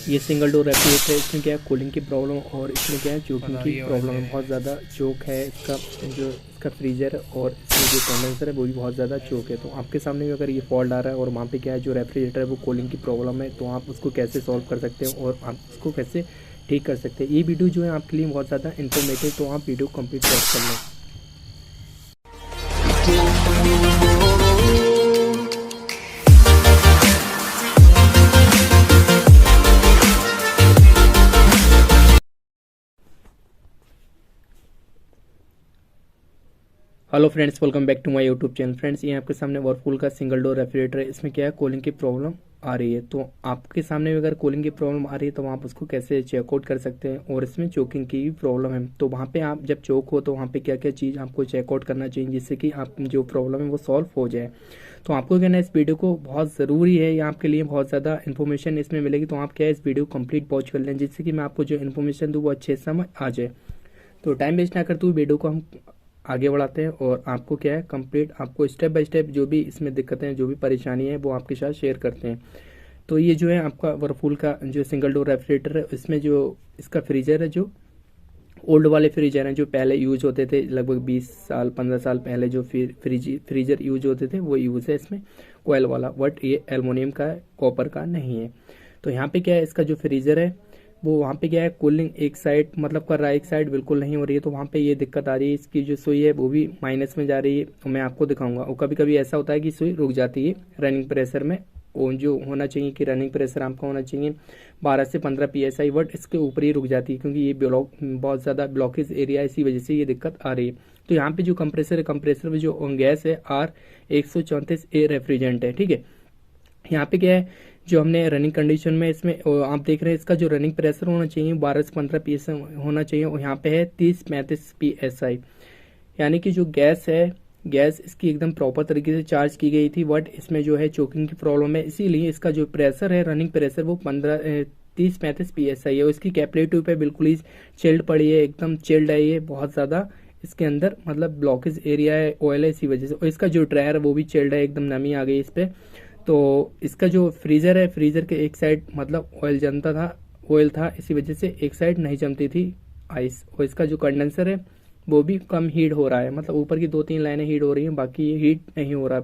ये single door refrigerator है। इसमें क्या है कूलिंग की प्रॉब्लम और इसमें क्या है चोकिंग की प्रॉब्लम है। बहुत ज़्यादा चोक है इसका जो इसका फ्रीजर है और इसमें जो कंडेंसर है वो भी बहुत ज़्यादा चोक है। तो आपके सामने भी अगर ये फॉल्ट आ रहा है और वहाँ पे क्या है जो रेफ्रिजरेटर है वो कूलिंग की प्रॉब्लम है, तो आप उसको कैसे सॉल्व कर सकते हैं और आप उसको कैसे ठीक कर सकते हैं। ये वीडियो जो है आपके लिए बहुत ज़्यादा इन्फॉर्मेटिव, तो आप वीडियो कंप्लीट कर लें। Hello friends, welcome back to my YouTube channel. Friends, ये आपके सामने वर्लपूल का सिंगल डोर रेफ्रिजरेटर है। इसमें क्या है कूलिंग की प्रॉब्लम आ रही है। तो आपके सामने अगर कूलिंग की प्रॉब्लम आ रही है तो आप उसको कैसे चेकआउट कर सकते हैं। और इसमें चोकिंग की भी प्रॉब्लम है, तो वहाँ पे आप जब चोक हो तो वहाँ पे क्या क्या चीज़ आपको चेकआउट करना चाहिए जिससे कि आप जो प्रॉब्लम है वो सॉल्व हो जाए। तो आपको क्या ना इस वीडियो को बहुत ज़रूरी है, ये आपके लिए बहुत ज़्यादा इन्फॉर्मेशन इसमें मिलेगी। तो आप क्या है इस वीडियो कंप्लीट वॉच कर लें जिससे कि मैं आपको जो इन्फॉर्मेशन दूँ वो अच्छे से समझ आ जाए। तो टाइम वेस्ट ना करते हुए वीडियो को हम आगे बढ़ाते हैं और आपको क्या है कंप्लीट आपको स्टेप बाय स्टेप जो भी इसमें दिक्कतें हैं, जो भी परेशानी है वो आपके साथ शेयर करते हैं। तो ये जो है आपका वर्लपूल का जो सिंगल डोर रेफ्रिजरेटर है, इसमें जो इसका फ्रीजर है, जो ओल्ड वाले फ्रीजर हैं जो पहले यूज होते थे लगभग 20 साल 15 साल पहले जो फ्रीजर यूज होते थे वो यूज़ है इसमें कोयल वाला, बट ये एल्युमिनियम का है, कॉपर का नहीं है। तो यहाँ पे क्या है इसका जो फ्रीजर है वो वहाँ पे क्या है कूलिंग एक साइड मतलब कर रहा है, एक साइड बिल्कुल नहीं हो रही है। तो वहाँ पे ये दिक्कत आ रही है, इसकी जो सुई है वो भी माइनस में जा रही है। और मैं आपको दिखाऊंगा। और कभी कभी ऐसा होता है कि सुई रुक जाती है रनिंग प्रेशर में। वो जो होना चाहिए कि रनिंग प्रेशर आपका होना चाहिए 12 से 15 PSI, बट इसके ऊपर ही रुक जाती है क्योंकि ये ब्लॉक बहुत ज़्यादा ब्लॉकेज एरिया है, इसी वजह से ये दिक्कत आ रही है। तो यहाँ पे जो कंप्रेसर है, कंप्रेसर में जो गैस है R134A रेफ्रिजरेंट है, ठीक है। यहाँ पे क्या है जो हमने रनिंग कंडीशन में इसमें आप देख रहे हैं इसका जो रनिंग प्रेशर होना चाहिए 12 से 15 PSI होना चाहिए और यहाँ पे है 30-35 PSI। यानी कि जो गैस है, गैस इसकी एकदम प्रॉपर तरीके से चार्ज की गई थी, बट इसमें जो है चोकिंग की प्रॉब्लम है, इसीलिए इसका जो प्रेशर है रनिंग प्रेशर वो 30-35 PSI है। और इसकी कैपेसिटी पे बिल्कुल ही चिल्ड पड़ी है, एकदम चिल्ड है ये बहुत ज़्यादा। इसके अंदर मतलब ब्लॉकेज एरिया है, ऑयल है, इसी वजह से। और इसका जो ड्रायर है वो भी चिल्ड है, एकदम नमी आ गई इस पर। तो इसका जो फ्रीजर है, फ्रीजर के एक साइड मतलब ऑयल जमता था, ऑयल था, इसी वजह से एक साइड नहीं जमती थी आइस। और इसका जो कंडेंसर है वो भी कम हीट हो रहा है, मतलब ऊपर की 2-3 लाइनें हीट हो रही हैं, बाकी ये हीट नहीं हो रहा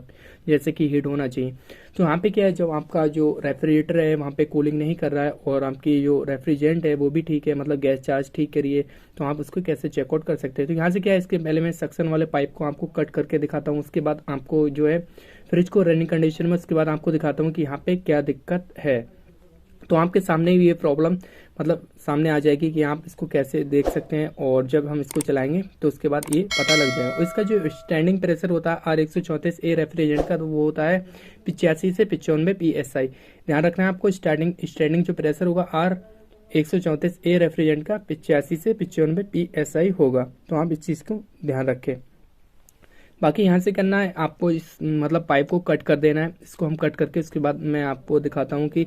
जैसे कि हीट होना चाहिए। तो यहाँ पे क्या है जब आपका जो रेफ्रिजरेटर है वहाँ पे कूलिंग नहीं कर रहा है और आपकी जो रेफ्रिजरेंट है वो भी ठीक है, मतलब गैस चार्ज ठीक करिए, तो आप उसको कैसे चेकआउट कर सकते हैं। तो यहाँ से क्या है इसके पहले मैं सक्शन वाले पाइप को आपको कट करके दिखाता हूँ, उसके बाद आपको जो है फ्रिज को रनिंग कंडीशन में, उसके बाद आपको दिखाता हूँ कि यहाँ पे क्या दिक्कत है। तो आपके सामने भी ये प्रॉब्लम मतलब सामने आ जाएगी कि आप इसको कैसे देख सकते हैं। और जब हम इसको चलाएंगे तो उसके बाद ये पता लग जाएगा। और इसका जो स्टैंडिंग प्रेशर होता है R134A रेफ्रिजरेंट का, तो वो होता है 85 से 95 PSI। ध्यान रखना है आपको, स्टैंडिंग जो प्रेशर होगा R134A रेफ्रिजरेंट का 85 से 95 PSI होगा। तो आप इस चीज़ को ध्यान रखें। बाकी यहाँ से करना है आपको इस मतलब पाइप को कट कर देना है। इसको हम कट करके उसके बाद मैं आपको दिखाता हूँ कि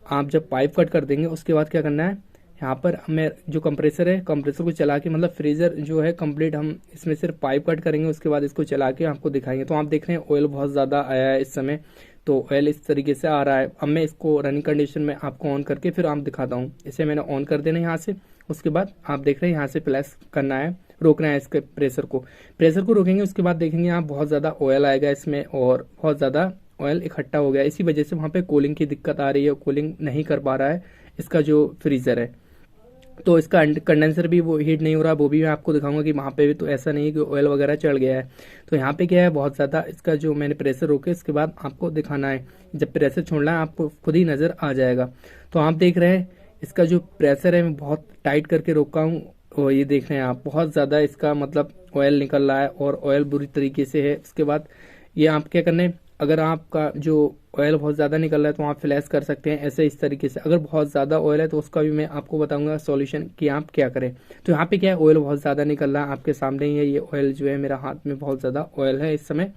आप जब पाइप कट कर देंगे उसके बाद क्या करना है। यहाँ पर हमें जो कंप्रेसर है, कंप्रेसर को चला के मतलब फ्रीजर जो है कंप्लीट हम इसमें सिर्फ पाइप कट करेंगे, उसके बाद इसको चला के आपको दिखाएंगे। तो आप देख रहे हैं ऑयल बहुत ज़्यादा आया है इस समय, तो ऑयल इस तरीके से आ रहा है। अब मैं इसको रनिंग कंडीशन में आपको ऑन करके फिर आप दिखाता हूँ। इसे मैंने ऑन कर देना है यहाँ से, उसके बाद आप देख रहे हैं यहाँ से प्लस करना है, रोकना है इसके प्रेशर को रोकेंगे। उसके बाद देखेंगे आप बहुत ज़्यादा ऑयल आएगा इसमें और बहुत ज़्यादा ऑयल इकट्ठा हो गया, इसी वजह से वहाँ पे कूलिंग की दिक्कत आ रही है, कूलिंग नहीं कर पा रहा है इसका जो फ्रीज़र है। तो इसका कंडेंसर भी वो हीट नहीं हो रहा, वो भी मैं आपको दिखाऊंगा कि वहाँ पे भी तो ऐसा नहीं है कि ऑयल वगैरह चढ़ गया है। तो यहाँ पे क्या है बहुत ज़्यादा इसका जो मैंने प्रेशर रोके इसके बाद आपको दिखाना है, जब प्रेशर छोड़ना है आपको खुद ही नज़र आ जाएगा। तो आप देख रहे हैं इसका जो प्रेशर है मैं बहुत टाइट करके रोका हूँ और ये देख रहे हैं आप बहुत ज़्यादा इसका मतलब ऑयल निकल रहा है और ऑयल बुरी तरीके से है। उसके बाद ये आप क्या करने, अगर आपका जो ऑयल बहुत ज़्यादा निकल रहा है तो आप फ्लैश कर सकते हैं ऐसे इस तरीके से। अगर बहुत ज़्यादा ऑयल है तो उसका भी मैं आपको बताऊंगा सॉल्यूशन कि आप क्या करें। तो यहाँ पे क्या है ऑयल बहुत ज़्यादा निकल रहा है, आपके सामने ही है ये ऑयल जो है, मेरा हाथ में बहुत ज़्यादा ऑयल है इस समय।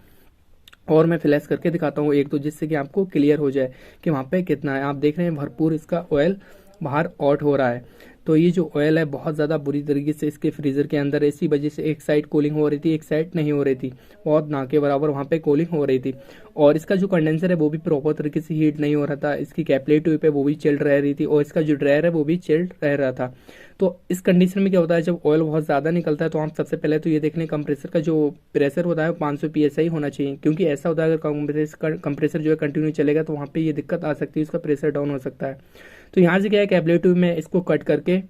और मैं फ्लैश करके दिखाता हूँ एक, तो जिससे कि आपको क्लियर हो जाए कि वहाँ पे कितना है। आप देख रहे हैं भरपूर इसका ऑयल बाहर आउट हो रहा है। तो ये जो ऑयल है बहुत ज़्यादा बुरी तरीके से इसके फ्रीज़र के अंदर है, इसी वजह से एक साइड कूलिंग हो रही थी, एक साइड नहीं हो रही थी, बहुत ना के बराबर वहाँ पे कूलिंग हो रही थी। और इसका जो कंडेंसर है वो भी प्रॉपर तरीके से हीट नहीं हो रहा था, इसकी कैपिलरी ट्यूब है वो भी चिल्ड रह रही थी, और इसका जो ड्रायर है वो भी चिल्ड रह रहा था। तो इस कंडीशन में क्या होता है, जब ऑयल बहुत ज़्यादा निकलता है तो आप सबसे पहले तो ये देख लें कंप्रेसर का जो प्रेशर होता है 500 PSI होना चाहिए, क्योंकि ऐसा होता है अगर कंप्रेसर जो है कंटिन्यू चलेगा तो वहाँ पे ये दिक्कत आ सकती है, उसका प्रेशर डाउन हो सकता है। तो यहाँ से क्या है, कैपिलरी ट्यूब में इसको कट करके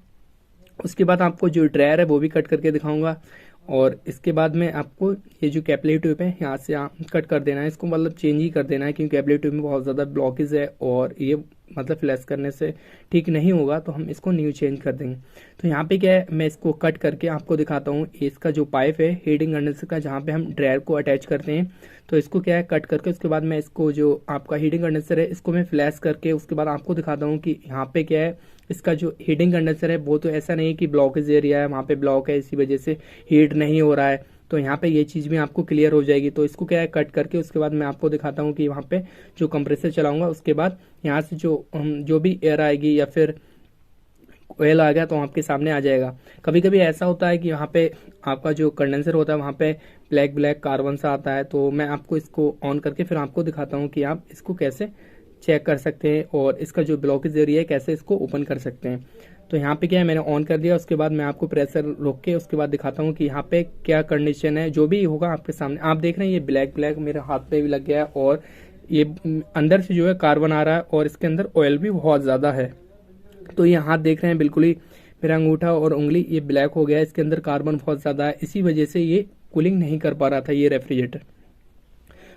उसके बाद आपको जो ड्रायर है वो भी कट करके दिखाऊंगा, और इसके बाद में आपको ये जो कैपिलरी ट्यूब है यहाँ से कट कर देना है, इसको मतलब चेंज ही कर देना है, क्योंकि कैपिलरी ट्यूब में बहुत ज़्यादा ब्लॉकेज है और ये मतलब फ्लैश करने से ठीक नहीं होगा, तो हम इसको न्यू चेंज कर देंगे। तो यहाँ पे क्या है, मैं इसको कट करके आपको दिखाता हूँ। इसका जो पाइप है हीटिंग कंडेंसर का, जहाँ पे हम ड्रायर को अटैच करते हैं, तो इसको क्या है कट करके उसके बाद मैं इसको जो आपका हीटिंग कंडेंसर है इसको मैं फ्लैश करके उसके बाद आपको दिखाता हूँ कि यहाँ पे क्या है, इसका जो हीटिंग कंडेंसर है वो तो ऐसा नहीं है कि ब्लॉकेज एरिया है, वहाँ पे ब्लॉक है इसी वजह से हीट नहीं हो रहा है। तो यहाँ पे ये चीज़ भी आपको क्लियर हो जाएगी। तो इसको क्या है कट करके उसके बाद मैं आपको दिखाता हूँ कि वहाँ पे जो कंप्रेसर चलाऊंगा उसके बाद यहाँ से जो भी एयर आएगी या फिर ऑयल आ गया तो आपके सामने आ जाएगा। कभी कभी ऐसा होता है कि यहाँ पे आपका जो कंडेंसर होता है वहाँ पे ब्लैक ब्लैक कार्बन सा आता है, तो मैं आपको इसको ऑन करके फिर आपको दिखाता हूँ कि आप इसको कैसे चेक कर सकते हैं और इसका जो ब्लॉकेज एरिया है कैसे इसको ओपन कर सकते हैं। तो यहाँ पे क्या है, मैंने ऑन कर दिया, उसके बाद मैं आपको प्रेशर रोक के उसके बाद दिखाता हूँ कि यहाँ पे क्या कंडीशन है। जो भी होगा आपके सामने आप देख रहे हैं, ये ब्लैक ब्लैक मेरे हाथ पे भी लग गया है और ये अंदर से जो है कार्बन आ रहा है और इसके अंदर ऑयल भी बहुत ज़्यादा है। तो ये हाथ देख रहे हैं, बिल्कुल ही मेरा अंगूठा और उंगली ये ब्लैक हो गया है, इसके अंदर कार्बन बहुत ज़्यादा है, इसी वजह से ये कूलिंग नहीं कर पा रहा था ये रेफ्रिजरेटर।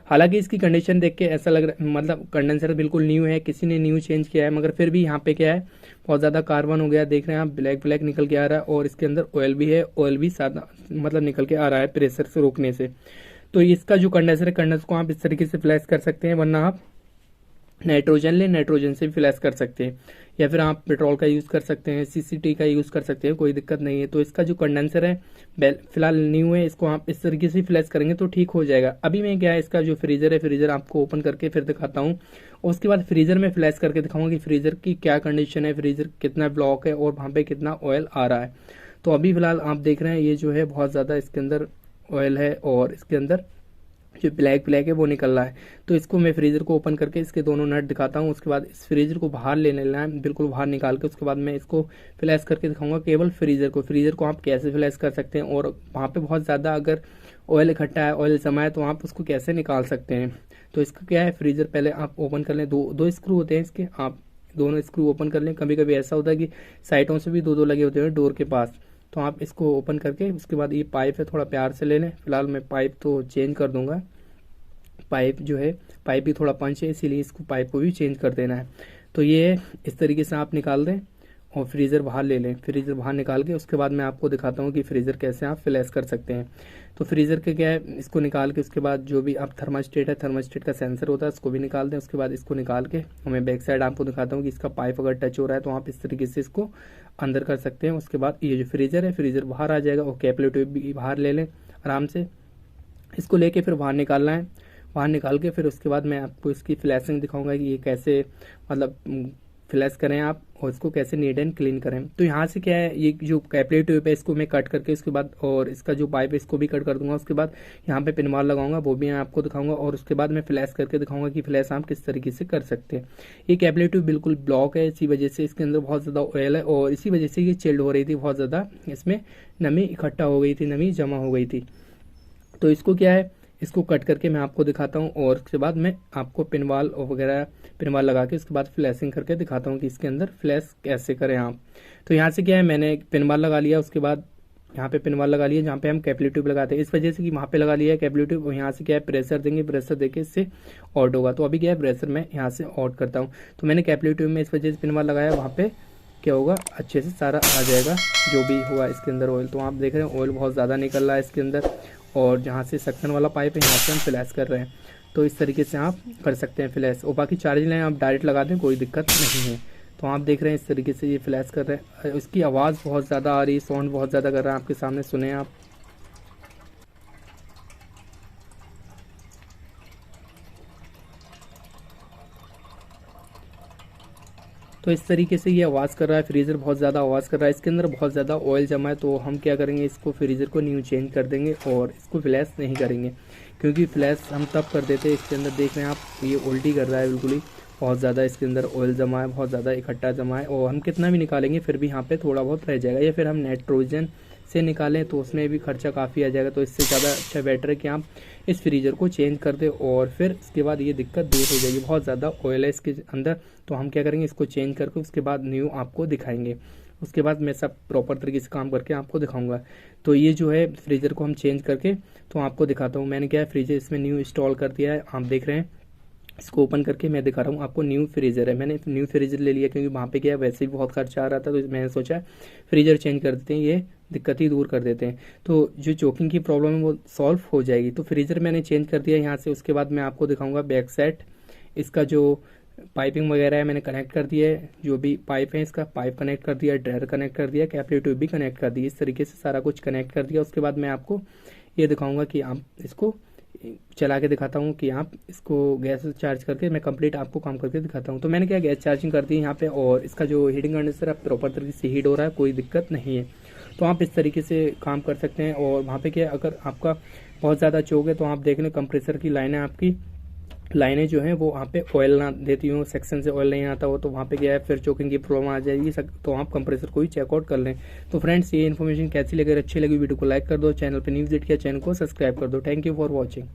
हालांकि इसकी कंडीशन देख के ऐसा लग रहा मतलब कंडेंसर बिल्कुल न्यू है, किसी ने न्यू चेंज किया है, मगर फिर भी यहाँ पे क्या है बहुत ज़्यादा कार्बन हो गया, देख रहे हैं आप ब्लैक ब्लैक निकल के आ रहा है और इसके अंदर ऑयल भी है, ऑयल भी सादा मतलब निकल के आ रहा है प्रेशर से रोकने से। तो इसका जो कंडेंसर है, कंडेंसर को आप इस तरीके से फ्लैश कर सकते हैं, वरना आप नाइट्रोजन ले नाइट्रोजन से भी फ्लैश कर सकते हैं, या फिर आप पेट्रोल का यूज़ कर सकते हैं, सीसीटी का यूज़ कर सकते हैं, कोई दिक्कत नहीं है। तो इसका जो कंडेंसर है फिलहाल न्यू है, इसको आप इस तरीके से फ्लैश करेंगे तो ठीक हो जाएगा। अभी मैं क्या है इसका जो फ्रीजर है, फ्रीजर आपको ओपन करके फिर दिखाता हूँ, और उसके बाद फ्रीजर में फ्लैश करके दिखाऊंगा कि फ्रीजर की क्या कंडीशन है, फ्रीजर कितना ब्लॉक है और वहाँ पे कितना ऑयल आ रहा है। तो अभी फिलहाल आप देख रहे हैं ये जो है बहुत ज़्यादा इसके अंदर ऑयल है और इसके अंदर जो ब्लैक ब्लैक है वो निकल रहा है। तो इसको मैं फ्रीजर को ओपन करके इसके दोनों नट दिखाता हूँ, उसके बाद इस फ्रीजर को बाहर ले लेना है, बिल्कुल बाहर निकाल के उसके बाद मैं इसको फ्लैश करके दिखाऊंगा केवल फ्रीजर को आप कैसे फ्लैश कर सकते हैं, और वहाँ पे बहुत ज़्यादा अगर ऑयल इकट्ठा है, ऑयल जमा है, तो आप उसको कैसे निकाल सकते हैं। तो इसका क्या है, फ्रीजर पहले आप ओपन कर लें, दो स्क्रू होते हैं इसके, आप दोनों स्क्रू ओपन कर लें। कभी कभी ऐसा होता है कि साइडों से भी दो लगे होते हैं डोर के पास, तो आप इसको ओपन करके उसके बाद ये पाइप है थोड़ा प्यार से ले लें। फिलहाल मैं पाइप तो चेंज कर दूंगा, पाइप जो है पाइप भी थोड़ा पंच है, इसीलिए इसको पाइप को भी चेंज कर देना है। तो ये इस तरीके से आप निकाल दें और फ्रीज़र बाहर ले लें। फ्रीज़र बाहर निकाल के उसके बाद मैं आपको दिखाता हूँ कि फ्रीज़र कैसे आप फ्लैश कर सकते हैं। तो फ्रीज़र के क्या है, इसको निकाल के उसके बाद जो भी आप थर्मास्टेट है, थर्मास्टेट का सेंसर होता है उसको भी निकाल दें। उसके बाद इसको निकाल के मैं बैक साइड आपको दिखाता हूँ कि इसका पाइप अगर टच हो रहा है तो आप इस तरीके से इसको अंदर कर सकते हैं। उसके बाद ये जो फ्रीज़र है, फ्रीज़र बाहर आ जाएगा, और कैपिलरी ट्यूब भी बाहर ले लें आराम से। इसको लेके फिर बाहर निकालना है, बाहर निकाल के फिर उसके बाद मैं आपको इसकी फ्लैशिंग दिखाऊंगा कि ये कैसे मतलब फ्लैश करें आप, और इसको कैसे नीट एंड क्लीन करें। तो यहाँ से क्या है, ये जो कैपिलरी ट्यूब है इसको मैं कट करके उसके बाद, और इसका जो पाइप है इसको भी कट कर दूंगा। उसके बाद यहाँ पे पिनवाल लगाऊंगा, वो भी मैं आपको दिखाऊंगा, और उसके बाद मैं फ्लैश करके दिखाऊंगा कि फ्लैश आप किस तरीके से कर सकते हैं। ये कैपिलरी ट्यूब बिल्कुल ब्लॉक है, इसी वजह से इसके अंदर बहुत ज़्यादा ऑयल है और इसी वजह से ये चिल्ड हो रही थी, बहुत ज़्यादा इसमें नमी इकट्ठा हो गई थी, नमी जमा हो गई थी। तो इसको क्या है, इसको कट करके मैं आपको दिखाता हूँ, और उसके बाद मैं आपको पिनवाल वगैरह पिनवाल लगा के उसके बाद फ्लैशिंग करके दिखाता हूँ कि इसके अंदर फ्लैश कैसे करें आप। तो यहाँ से क्या है, मैंने पिनवाल लगा लिया, उसके बाद यहाँ पे पिनवाल लगा लिया जहाँ पे हम कैपिलरी ट्यूब लगाते हैं, इस वजह से कि वहाँ पे लगा लिया है कैपिलरी ट्यूब। यहाँ से क्या है प्रेशर देंगे, प्रेशर देके इससे आउट होगा। तो अभी क्या है प्रेशर मैं यहाँ से आउट करता हूँ। तो मैंने कैपिलरी ट्यूब में इस वजह से पिनवाल लगाया, वहाँ पे क्या होगा अच्छे से सारा आ जाएगा जो भी हुआ इसके अंदर ऑयल। तो आप देख रहे हैं ऑयल बहुत ज़्यादा निकल रहा है इसके अंदर, और जहाँ से सक्शन वाला पाइप है यहाँ से हम फ्लैश कर रहे हैं। तो इस तरीके से आप कर सकते हैं फ्लैश, और बाकी चार्जिंग लाइन आप डायरेक्ट लगा दें, कोई दिक्कत नहीं है। तो आप देख रहे हैं इस तरीके से ये फ्लैश कर रहे हैं। इसकी आवाज़ बहुत ज़्यादा आ रही है, साउंड बहुत ज़्यादा कर रहा है, आपके सामने सुने आप। तो इस तरीके से ये आवाज़ कर रहा है, फ्रीज़र बहुत ज़्यादा आवाज़ कर रहा है, इसके अंदर बहुत ज़्यादा ऑयल जमा है। तो हम क्या करेंगे, इसको फ्रीज़र को न्यू चेंज कर देंगे और इसको फ्लैश नहीं करेंगे, क्योंकि फ्लैश हम तब कर देते हैं, इसके अंदर देख रहे हैं आप ये उल्टी कर रहा है बिल्कुल ही, बहुत ज़्यादा इसके अंदर ऑयल जमा है, बहुत ज़्यादा इकट्ठा जमा है, और हम कितना भी निकालेंगे फिर भी यहाँ पे थोड़ा बहुत रह जाएगा। या फिर हम नाइट्रोजन से निकालें तो उसमें भी खर्चा काफ़ी आ जाएगा। तो इससे ज़्यादा अच्छा बेटर है कि आप इस फ्रीज़र को चेंज कर दें और फिर इसके बाद ये दिक्कत दूर हो जाएगी। बहुत ज़्यादा ऑयल है इसके अंदर, तो हम क्या करेंगे, इसको चेंज करके उसके बाद न्यू आपको दिखाएंगे। उसके बाद मैं सब प्रॉपर तरीके से काम करके आपको दिखाऊंगा। तो ये जो है फ्रीज़र को हम चेंज करके तो आपको दिखाता हूँ। मैंने क्या है, फ्रीज़र इसमें न्यू इंस्टॉल कर दिया है, आप देख रहे हैं। इसको ओपन करके मैं दिखा रहा हूँ आपको। न्यू फ्रीज़र है, मैंने न्यू फ्रीज़र ले लिया क्योंकि वहाँ पे क्या है, वैसे ही बहुत खर्चा आ रहा था, तो मैंने सोचा फ्रीज़र चेंज कर देते हैं, ये दिक्कत ही दूर कर देते हैं, तो जो चोकिंग की प्रॉब्लम है वो सॉल्व हो जाएगी। तो फ्रीज़र मैंने चेंज कर दिया यहाँ से। उसके बाद मैं आपको दिखाऊंगा बैक साइड, इसका जो पाइपिंग वगैरह है मैंने कनेक्ट कर दिया है, जो भी पाइप है इसका पाइप कनेक्ट कर दिया, ड्रायर कनेक्ट कर दिया, कैपिलरी ट्यूब भी कनेक्ट कर दी, इस तरीके से सारा कुछ कनेक्ट कर दिया। उसके बाद मैं आपको ये दिखाऊंगा कि आप इसको चला के दिखाता हूँ कि आप इसको गैस चार्ज करके मैं कंप्लीट आपको काम करके दिखाता हूँ। तो मैंने क्या गैस चार्जिंग कर दी है यहाँ पे, और इसका जो हीटिंग कंडेंसर है प्रॉपर तरीके से हीट हो रहा है, कोई दिक्कत नहीं है। तो आप इस तरीके से काम कर सकते हैं। और वहाँ पे क्या, अगर आपका बहुत ज़्यादा चोक है तो आप देख लें कंप्रेसर की लाइनें, आपकी लाइनें जो हैं वो वहाँ पे ऑयल ना देती हूँ, सेक्शन से ऑयल नहीं आता हो, तो वहाँ पे क्या है फिर चोकिंग की प्रॉब्लम आ जाएगी। तो आप कंप्रेसर को ही चेकआउट कर लें। तो फ्रेंड्स, ये इन्फॉर्मेशन कैसी लगी, अच्छी लगी वीडियो को लाइक कर दो, चैनल पर न्यू विजिट किया चैनल को सब्सक्राइब कर दो। Thank you for watching.